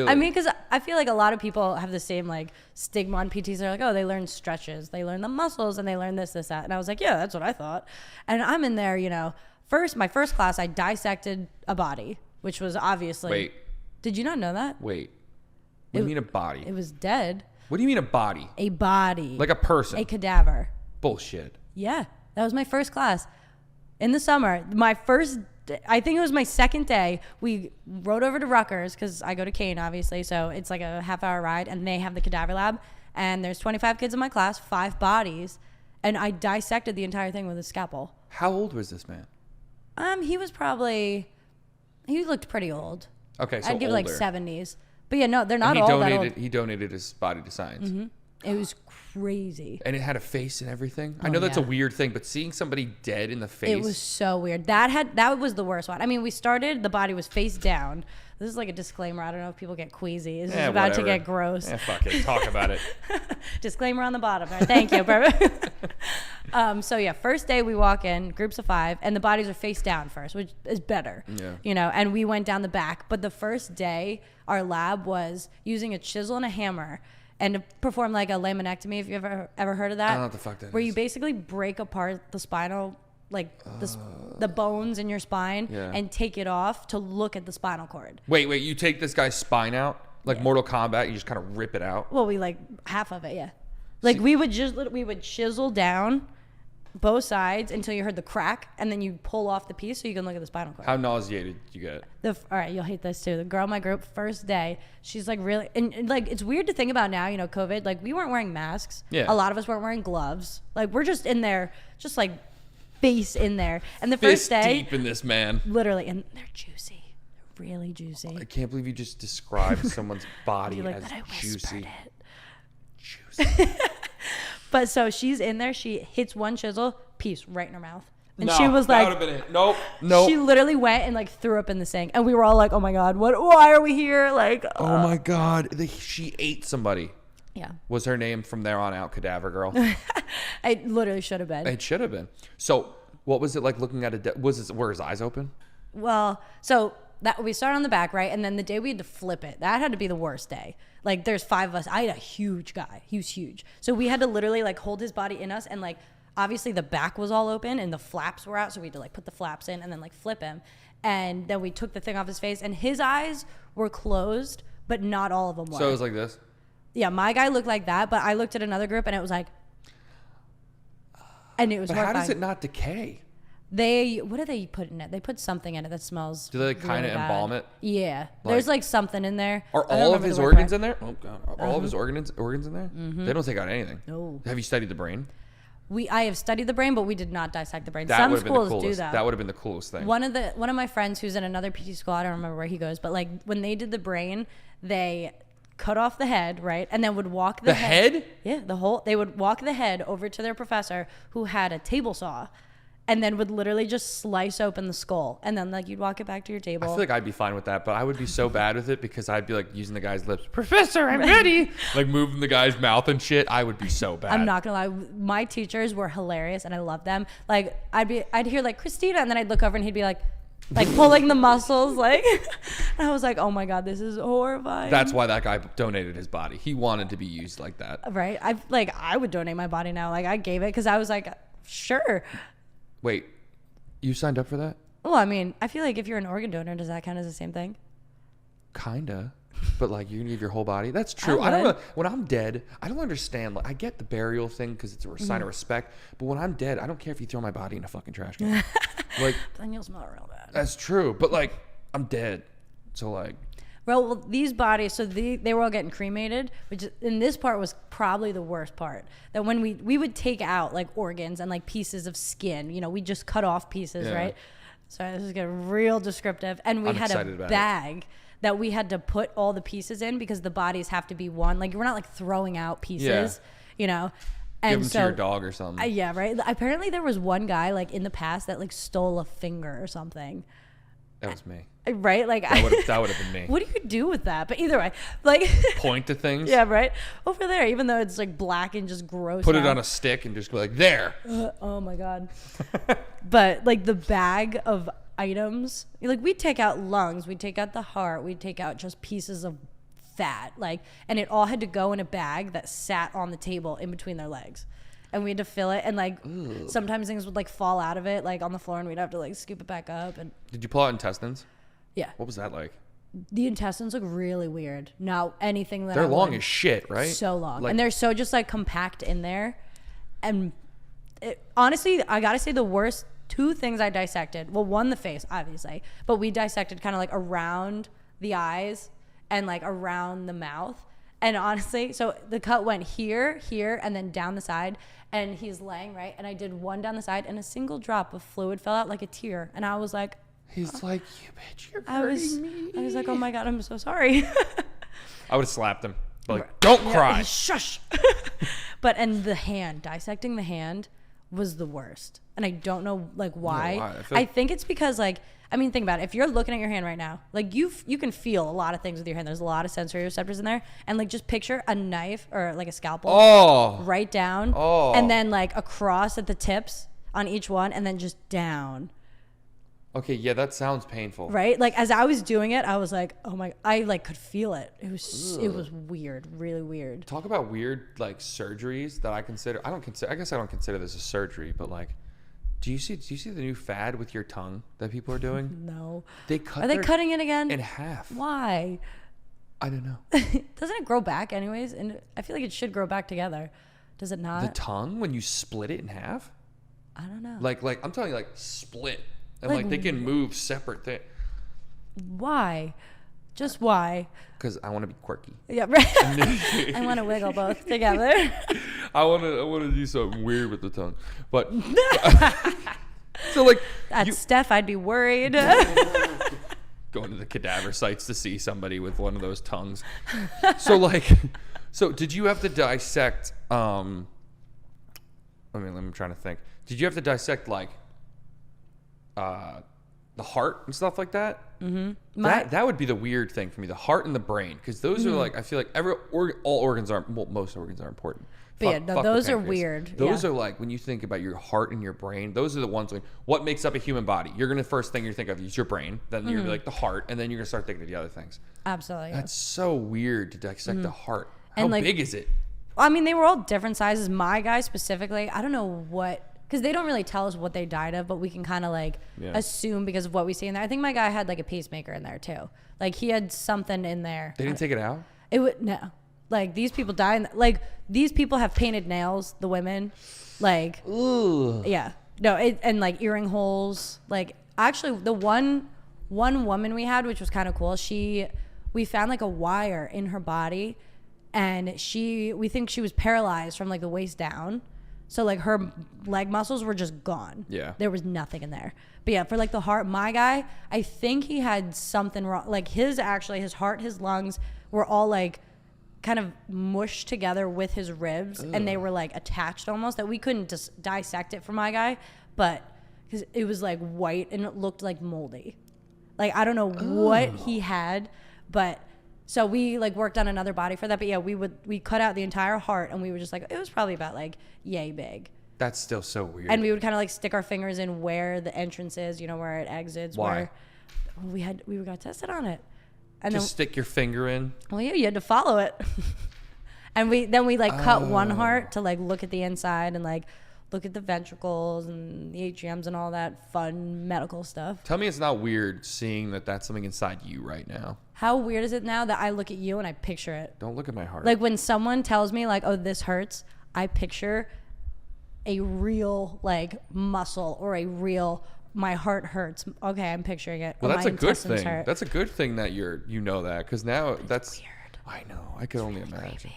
I mean, because I feel like a lot of people have the same like stigma on PTs. They're like, oh, they learn stretches, they learn the muscles, and they learn this, that. And I was like, yeah, that's what I thought. And I'm in there, you know, my first class, I dissected a body, which was obviously. Wait. Did you not know that? Wait. What do you mean a body? It was dead. What do you mean a body? A body. Like a person. A cadaver. Bullshit. Yeah. That was my first class. In the summer, I think it was my second day, we rode over to Rutgers because I go to Kane, obviously. So it's like a half-hour ride, and they have the cadaver lab. And there's 25 kids in my class, 5 bodies. And I dissected the entire thing with a scalpel. How old was this man? He looked pretty old. Okay, so I'd give older. like 70s. But yeah, no, they're not all that old. He donated his body to science. Mm-hmm. It was crazy. And it had a face and everything. I know that's a weird thing, but seeing somebody dead in the face. It was so weird. That was the worst one. I mean, the body was face down. This is like a disclaimer. I don't know if people get queasy. This is about to get gross. Yeah, fuck it. Talk about it. Disclaimer on the bottom. Right, thank you. Perfect. So yeah, first day we walk in, groups of 5, and the bodies are face down first, which is better. Yeah. You know, and we went down the back. But the first day, our lab was using a chisel and a hammer and to perform like a laminectomy, if you've ever heard of that. I don't know what the fuck that is. Where you basically break apart the spinal, like the bones in your spine, and take it off to look at the spinal cord. Wait, you take this guy's spine out? Like Mortal Kombat, you just kind of rip it out? Well, we like half of it, yeah. Like we would chisel down both sides until you heard the crack, and then you pull off the piece so you can look at the spinal cord. How nauseated did you get? All right, you'll hate this too. The girl in my group, first day, she's like really, and like it's weird to think about now, you know, COVID, like we weren't wearing masks. Yeah. A lot of us weren't wearing gloves. Like we're just in there, just like face in there. And the first day. Deep in this man. Literally, and they're juicy. They're really juicy. I can't believe you just described someone's body like as that I juicy. it. Juicy. But so she's in there, she hits one chisel, piece right in her mouth. And no, she was that like, would have been it. Nope. She literally went and like threw up in the sink. And we were all like, oh my God, why are we here? Like, oh my God. She ate somebody. Yeah. Was her name from there on out Cadaver Girl? It literally should have been. It should have been. So what was it like looking at were his eyes open? Well, so that we started on the back, right? And then the day we had to flip it, that had to be the worst day. Like there's 5 of us. I had a huge guy. He was huge. So we had to literally like hold his body in us, and like obviously the back was all open and the flaps were out. So we had to like put the flaps in and then like flip him. And then we took the thing off his face, and his eyes were closed, but not all of them were. So it was like this? Yeah, my guy looked like that, but I looked at another group and it was like, and it was But horrifying. how does it not decay? What do they put in it? They put something in it that smells. Do they like kind of really embalm bad. it? Yeah, there's like something in there. Are I don't all of remember his the word organs for it. in there? Oh God, are all of his organs in there? Mm-hmm. They don't take out anything. No. Have you studied the brain? I have studied the brain, but we did not dissect the brain. That Some would have been the schools coolest. do that. That would have been the coolest thing. One of my friends who's in another PT school, I don't remember where he goes, but like when they did the brain, they cut off the head, right, and then would walk the head. Yeah, they would walk the head over to their professor who had a table saw, and then would literally just slice open the skull, and then like you'd walk it back to your table. I feel like I'd be fine with that, but I would be so bad with it because I'd be like using the guy's lips. Professor, I'm ready. Like moving the guy's mouth and shit. I would be so bad. I'm not gonna lie, my teachers were hilarious and I loved them. Like I'd hear like Kristina, and then I'd look over and he'd be like pulling the muscles, like, and I was like, oh my God, this is horrifying. That's why that guy donated his body. He wanted to be used like that. Right? I would donate my body now. Like I gave it because I was like, sure. Wait, you signed up for that? Well, I mean, I feel like if you're an organ donor, does that count as the same thing? Kinda. But like you're gonna give your whole body? That's true. I don't know. When I'm dead, I don't understand. Like I get the burial thing because it's a sign of respect. But when I'm dead, I don't care if you throw my body in a fucking trash can. Like Then you'll smell real bad. that's true. But like I'm dead, so like. Well, these bodies, so they were all getting cremated, and this part was probably the worst part. That when we would take out like organs and like pieces of skin, you know, we just cut off pieces, right? Sorry, this is getting real descriptive. And we had a bag that we had to put all the pieces in because the bodies have to be one. Like we're not like throwing out pieces, you know. And give them to your dog or something. Yeah, right. Apparently there was one guy like in the past that like stole a finger or something. That was me. Right? Like that would have been me. What do you do with that? But either way, like point to things. Yeah, right. Over there, even though it's like black and just gross. Put it on a stick and just go like there. Oh my God. But like the bag of items, like we'd take out lungs, we'd take out the heart, we'd take out just pieces of fat, like, and it all had to go in a bag that sat on the table in between their legs. And we had to fill it, and like sometimes things would like fall out of it, like on the floor, and we'd have to like scoop it back up. And did you pull out intestines? Yeah. What was that like? The intestines look really weird. Now anything that they're long as shit, right? So long, like, and they're so just like compact in there. And honestly, I gotta say the worst two things I dissected. Well, one, the face, obviously, but we dissected kind of like around the eyes and like around the mouth. And honestly, so the cut went here, and then down the side, and he's laying, right? And I did one down the side, and a single drop of fluid fell out like a tear. And I was like, he's like, you bitch, you're hurting me. I was like, oh my God, I'm so sorry. I would have slapped him. Like, don't cry. Shush. And the hand, dissecting the hand was the worst. And I don't know like why. I think it's because like, I mean, think about it. If you're looking at your hand right now, like you can feel a lot of things with your hand. There's a lot of sensory receptors in there. And like just picture a knife or like a scalpel right down and then like across at the tips on each one and then just down. Okay, yeah, that sounds painful. Right? Like as I was doing it, I was like, oh my, I like could feel it. It was weird, really weird. Talk about weird like surgeries that I guess I don't consider this a surgery, but like, do you see the new fad with your tongue that people are doing? No. Are they cutting it again? In half. Why? I don't know. Doesn't it grow back anyways? And I feel like it should grow back together. Does it not? The tongue, when you split it in half? I don't know. Like I'm telling you, like split. And like they can move separate things. Why? Just why? Because I want to be quirky. Yeah, right. I want to wiggle both together. I want to do something weird with the tongue. But so like that's Steph, I'd be worried. Going to the cadaver sites to see somebody with one of those tongues. So did you have to dissect let me trying to think. Did you have to dissect like the heart and stuff like that? Mm-hmm. That would be the weird thing for me, the heart and the brain, because those are like, I feel like all organs are, well, most organs are important. But those are weird. Those are like, when you think about your heart and your brain, those are the ones like, what makes up a human body? You're gonna first thing you think of is your brain, then you're gonna be like the heart, and then you're gonna start thinking of the other things. Absolutely. That's so weird to dissect the heart. How big is it? I mean, they were all different sizes. My guy specifically, I don't know what. Because they don't really tell us what they died of, but we can kind of like assume because of what we see in there. I think my guy had like a pacemaker in there too. Like he had something in there. They didn't take it out? No. Like these people die. Like these people have painted nails, the women. Like, ooh. Yeah. No, and like earring holes. Like actually the one woman we had, which was kind of cool, we found like a wire in her body and we think she was paralyzed from like the waist down. So like her leg muscles were just gone. Yeah. There was nothing in there. But yeah, for like the heart, my guy, I think he had something wrong. Like his heart, his lungs were all like kind of mushed together with his ribs. Ugh. And they were like attached almost, that we couldn't just dissect it for my guy, but because it was like white and it looked like moldy. Like I don't know what he had, but so we like worked on another body for that. But yeah, we cut out the entire heart and we were just like, it was probably about like yay big. That's still so weird. And we would kind of like stick our fingers in where the entrance is, where it exits. Why? We got tested on it. And just stick your finger in? Well, yeah, you had to follow it. And we like cut one heart to like look at the inside and like look at the ventricles and the atriums and all that fun medical stuff. Tell me it's not weird seeing that that's something inside you right now. How weird is it now that I look at you and I picture it? Don't look at my heart. Like when someone tells me like, oh, this hurts, I picture a real like muscle or a real, my heart hurts. Okay, I'm picturing it. Well, that's a good thing. That's a good thing that you know that, because now that's weird. I know. I could only imagine. Creepy.